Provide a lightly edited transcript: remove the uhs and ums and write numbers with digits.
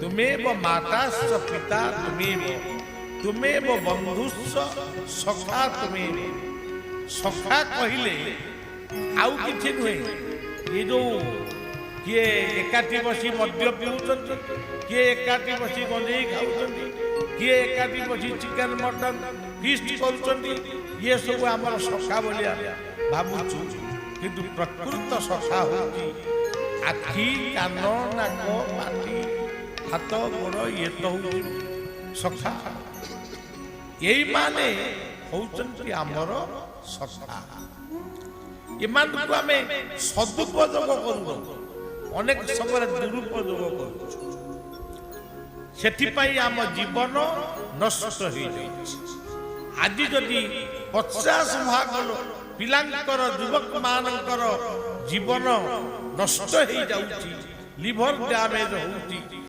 ତୁମେବ ମାତାଶ୍ଚ ପିତା ତୁମେବ ତୁମେବ ବନ୍ଧୁଶ୍ଚ ସଖା ତୁମେବ। ସଖା କହିଲେ ଆଉ କିଛି ନୁହେଁ। ଏ ଯୋଉ କିଏ ଏକାଠି ବସି ମଦ୍ୟ ପିଉଛନ୍ତି, କିଏ ଏକାଠି ବସି ଗଞ୍ଜେଇ ଖାଉଛନ୍ତି, କିଏ ଏକାଠି ବସି ଚିକେନ ମଟନ ଫିଷ୍ଟ କରୁଛନ୍ତି, ଇଏ ସବୁ ଆମର ସଖା ବୋଲି ଭାବୁଛୁ। କିନ୍ତୁ ପ୍ରକୃତ ସଖା ହେଉଛି ଆଖି, କାନ, ନାକ, ପାଟି, ହାତ, ଗୋଡ଼, ଇଏ ତ ହେଉଛି ସଖା। ଏଇମାନେ ହଉଛନ୍ତି ଆମର ସଖା। ଏମାନଙ୍କୁ ଆମେ ସଦୁପଯୋଗ କରୁନୁ, ଅନେକ ସମୟରେ ଦୁରୁପଯୋଗ କରୁଛୁ। ସେଥିପାଇଁ ଆମ ଜୀବନ ନଷ୍ଟ ହେଇଯାଉଛି। ଆଜି ଯଦି 50% ପିଲାଙ୍କର, ଯୁବକ ମାନଙ୍କର ଜୀବନ ନଷ୍ଟ ହେଇଯାଉଛି, ଲିଭର ଡ୍ୟାମେଜ ହଉଛି,